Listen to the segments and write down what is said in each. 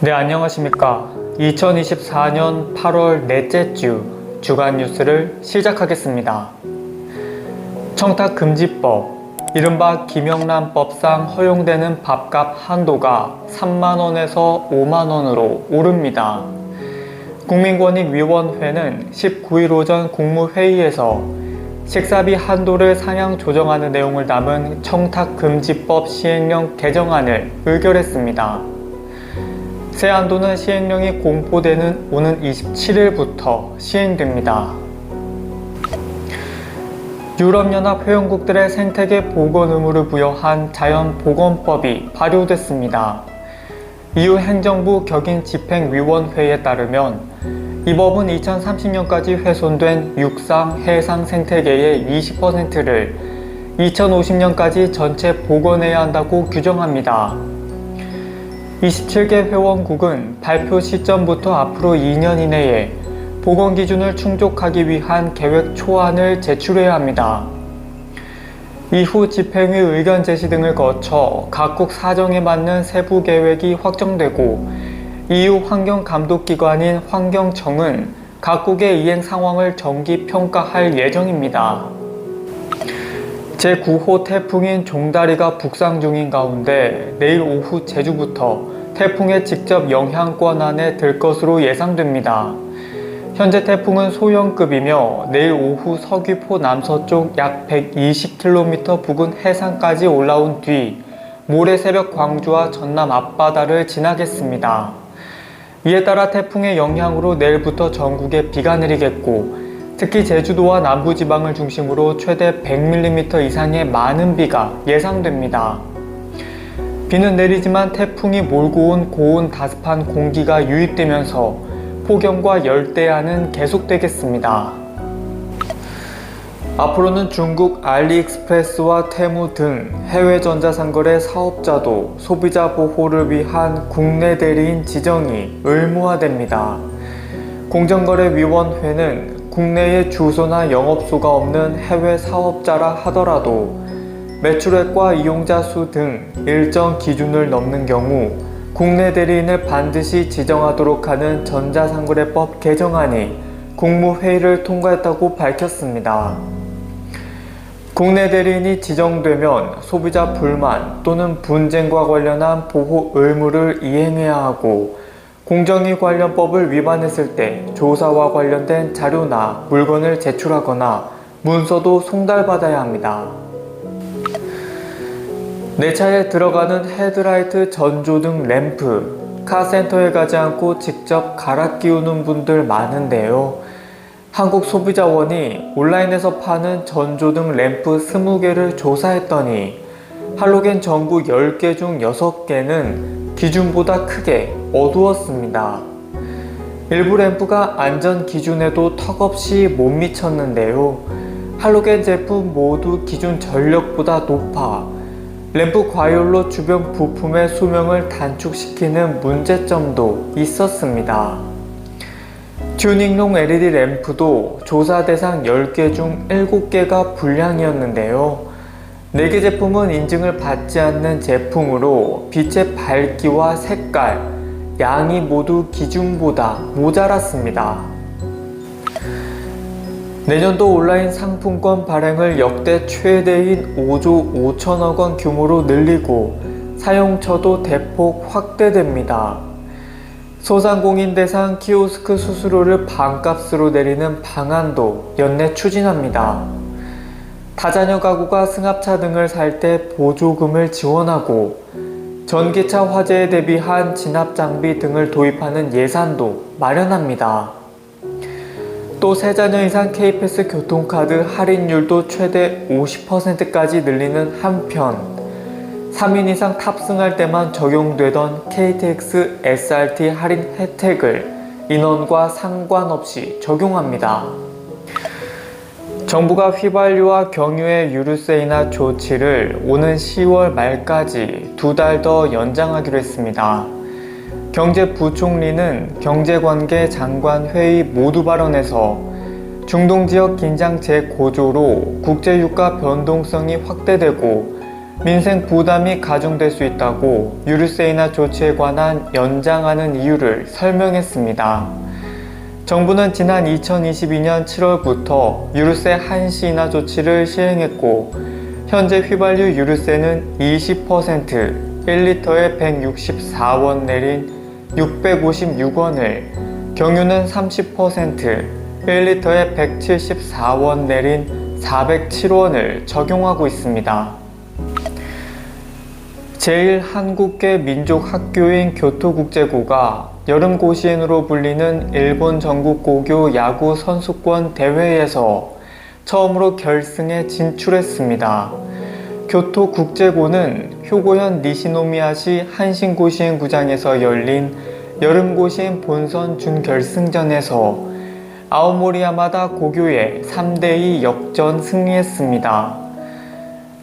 네, 안녕하십니까. 2024년 8월 넷째 주 주간 뉴스를 시작하겠습니다. 청탁금지법, 이른바 김영란법상 허용되는 밥값 한도가 3만원에서 5만원으로 오릅니다. 국민권익위원회는 19일 오전 국무회의에서 식사비 한도를 상향 조정하는 내용을 담은 청탁금지법 시행령 개정안을 의결했습니다. 새 한도는 시행령이 공포되는 오는 27일부터 시행됩니다. 유럽연합 회원국들의 생태계 보건 의무를 부여한 자연보건법이 발효됐습니다. EU 행정부 격인집행위원회에 따르면 이 법은 2030년까지 훼손된 육상, 해상 생태계의 20%를 2050년까지 전체 복원해야 한다고 규정합니다. 27개 회원국은 발표 시점부터 앞으로 2년 이내에 복원 기준을 충족하기 위한 계획 초안을 제출해야 합니다. 이후 집행위 의견 제시 등을 거쳐 각국 사정에 맞는 세부 계획이 확정되고 EU 환경감독기관인 환경청은 각국의 이행 상황을 정기 평가할 예정입니다. 제9호 태풍인 종다리가 북상 중인 가운데 내일 오후 제주부터 태풍의 직접 영향권 안에 들 것으로 예상됩니다. 현재 태풍은 소형급이며 내일 오후 서귀포 남서쪽 약 120km 부근 해상까지 올라온 뒤 모레 새벽 광주와 전남 앞바다를 지나겠습니다. 이에 따라 태풍의 영향으로 내일부터 전국에 비가 내리겠고 특히 제주도와 남부지방을 중심으로 최대 100mm 이상의 많은 비가 예상됩니다. 비는 내리지만 태풍이 몰고 온 고온 다습한 공기가 유입되면서 폭염과 열대야는 계속되겠습니다. 앞으로는 중국 알리익스프레스와 테무 등 해외 전자상거래 사업자도 소비자 보호를 위한 국내 대리인 지정이 의무화됩니다. 공정거래위원회는 국내에 주소나 영업소가 없는 해외 사업자라 하더라도 매출액과 이용자 수 등 일정 기준을 넘는 경우 국내 대리인을 반드시 지정하도록 하는 전자상거래법 개정안이 국무회의를 통과했다고 밝혔습니다. 국내 대리인이 지정되면 소비자 불만 또는 분쟁과 관련한 보호 의무를 이행해야 하고 공정위 관련 법을 위반했을 때 조사와 관련된 자료나 물건을 제출하거나 문서도 송달받아야 합니다. 내 차에 들어가는 헤드라이트 전조등 램프, 카센터에 가지 않고 직접 갈아 끼우는 분들 많은데요. 한국소비자원이 온라인에서 파는 전조등 램프 20개를 조사했더니 할로겐 전구 10개 중 6개는 기준보다 크게 어두웠습니다. 일부 램프가 안전 기준에도 턱없이 못 미쳤는데요. 할로겐 제품 모두 기준 전력보다 높아 램프 과열로 주변 부품의 수명을 단축시키는 문제점도 있었습니다. 튜닝용 LED 램프도 조사 대상 10개 중 7개가 불량이었는데요. 4개 제품은 인증을 받지 않는 제품으로 빛의 밝기와 색깔, 양이 모두 기준보다 모자랐습니다. 내년도 온라인 상품권 발행을 역대 최대인 5조 5천억 원 규모로 늘리고 사용처도 대폭 확대됩니다. 소상공인 대상 키오스크 수수료를 반값으로 내리는 방안도 연내 추진합니다. 다자녀 가구가 승합차 등을 살 때 보조금을 지원하고 전기차 화재에 대비한 진압장비 등을 도입하는 예산도 마련합니다. 또 3자녀 이상 K패스 교통카드 할인율도 최대 50%까지 늘리는 한편 3인 이상 탑승할 때만 적용되던 KTX SRT 할인 혜택을 인원과 상관없이 적용합니다. 정부가 휘발유와 경유의 유류세 인하 조치를 오는 10월 말까지 2달 더 연장하기로 했습니다. 경제부총리는 경제관계 장관회의 모두 발언에서 중동지역 긴장 재고조로 국제유가 변동성이 확대되고 민생 부담이 가중될 수 있다고 유류세 인하 조치에 관한 연장하는 이유를 설명했습니다. 정부는 지난 2022년 7월부터 유류세 한시 인하 조치를 시행했고 현재 휘발유 유류세는 20% 1리터에 164원 내린 656원을, 경유는 30% 1리터에 174원 내린 407원을 적용하고 있습니다. 제1한국계 민족학교인 교토국제고가 여름고시엔으로 불리는 일본 전국고교 야구 선수권 대회에서 처음으로 결승에 진출했습니다. 교토국제고는 효고현 니시노미야시 한신고시엔 구장에서 열린 여름고시엔 본선 준결승전에서 아오모리 야마다 고교에 3대2 역전 승리했습니다.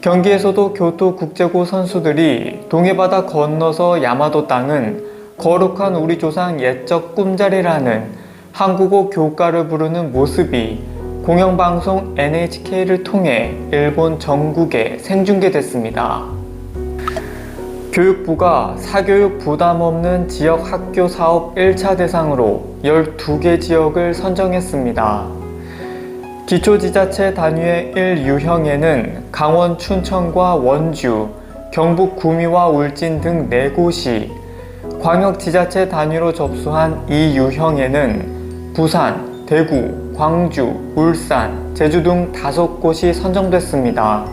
경기에서도 교토국제고 선수들이 동해바다 건너서 야마도 땅은 거룩한 우리 조상 옛적 꿈자리라는 한국어 교가를 부르는 모습이 공영방송 NHK를 통해 일본 전국에 생중계됐습니다. 교육부가 사교육 부담 없는 지역 학교 사업 1차 대상으로 12개 지역을 선정했습니다. 기초지자체 단위의 1유형에는 강원 춘천과 원주, 경북 구미와 울진 등 4곳이, 광역지자체 단위로 접수한 2유형에는 부산, 대구, 광주, 울산, 제주 등 5곳이 선정됐습니다.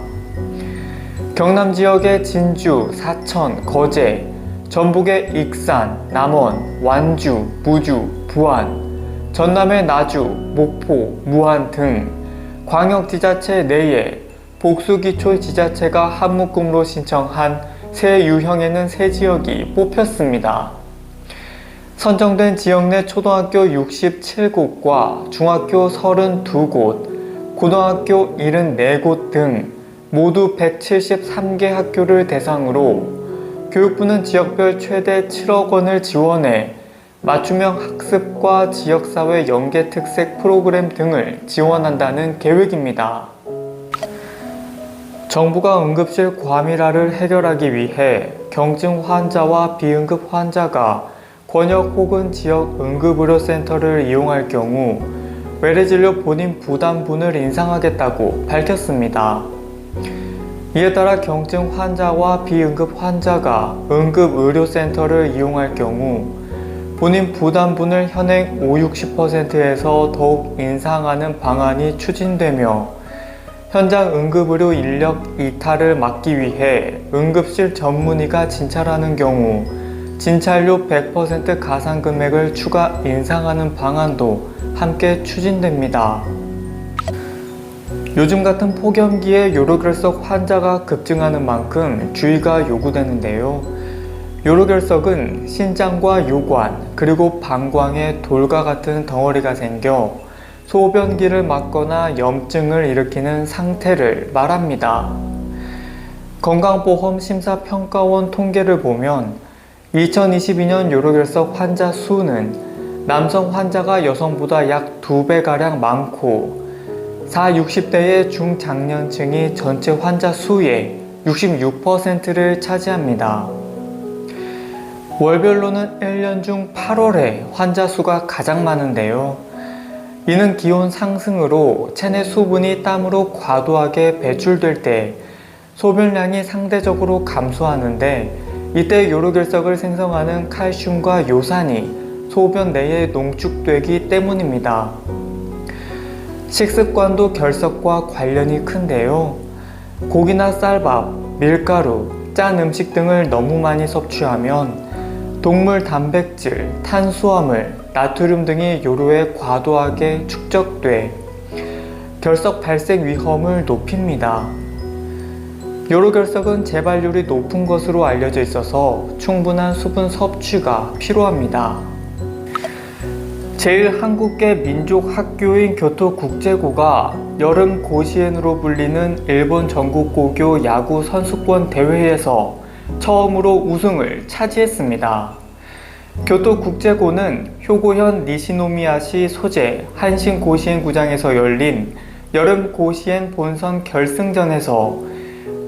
경남 지역의 진주, 사천, 거제, 전북의 익산, 남원, 완주, 무주, 부안, 전남의 나주, 목포, 무안 등 광역지자체 내에 복수기초지자체가 한 묶음으로 신청한 새 유형에는 세 지역이 뽑혔습니다. 선정된 지역 내 초등학교 67곳과 중학교 32곳, 고등학교 74곳 등 모두 173개 학교를 대상으로 교육부는 지역별 최대 7억 원을 지원해 맞춤형 학습과 지역사회 연계 특색 프로그램 등을 지원한다는 계획입니다. 정부가 응급실 과밀화를 해결하기 위해 경증 환자와 비응급 환자가 권역 혹은 지역 응급의료센터를 이용할 경우 외래진료 본인 부담분을 인상하겠다고 밝혔습니다. 이에 따라 경증 환자와 비응급 환자가 응급의료센터를 이용할 경우 본인 부담분을 현행 50~60%에서 더욱 인상하는 방안이 추진되며 현장 응급의료 인력 이탈을 막기 위해 응급실 전문의가 진찰하는 경우 진찰료 100% 가상 금액을 추가 인상하는 방안도 함께 추진됩니다. 요즘 같은 폭염기에 요로결석 환자가 급증하는 만큼 주의가 요구되는데요. 요로결석은 신장과 요관 그리고 방광에 돌과 같은 덩어리가 생겨 소변기를 막거나 염증을 일으키는 상태를 말합니다. 건강보험심사평가원 통계를 보면 2022년 요로결석 환자 수는 남성 환자가 여성보다 약 2배가량 많고 40~60대의 중장년층이 전체 환자 수의 66%를 차지합니다. 월별로는 1년 중 8월에 환자 수가 가장 많은데요. 이는 기온 상승으로 체내 수분이 땀으로 과도하게 배출될 때 소변량이 상대적으로 감소하는데 이때 요로결석을 생성하는 칼슘과 요산이 소변 내에 농축되기 때문입니다. 식습관도 결석과 관련이 큰데요. 고기나 쌀밥, 밀가루, 짠 음식 등을 너무 많이 섭취하면 동물 단백질, 탄수화물, 나트륨 등이 요로에 과도하게 축적돼 결석 발생 위험을 높입니다. 요로결석은 재발률이 높은 것으로 알려져 있어서 충분한 수분 섭취가 필요합니다. 제1한국계 민족학교인 교토국제고가 여름고시엔으로 불리는 일본 전국고교 야구 선수권 대회에서 처음으로 우승을 차지했습니다. 교토국제고는 효고현 니시노미야시 소재 한신고시엔 구장에서 열린 여름고시엔 본선 결승전에서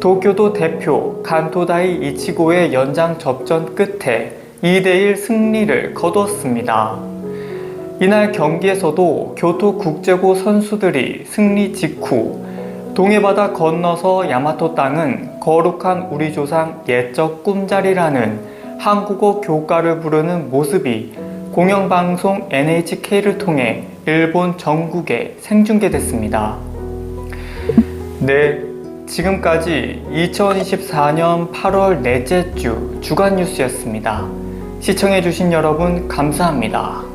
도쿄도 대표 간토다이 이치고의 연장 접전 끝에 2대1 승리를 거두었습니다. 이날 경기에서도 교토국제고 선수들이 승리 직후 동해바다 건너서 야마토 땅은 거룩한 우리 조상 옛적 꿈자리라는 한국어 교가를 부르는 모습이 공영방송 NHK를 통해 일본 전국에 생중계됐습니다. 네, 지금까지 2024년 8월 넷째 주 주간 뉴스였습니다. 시청해주신 여러분 감사합니다.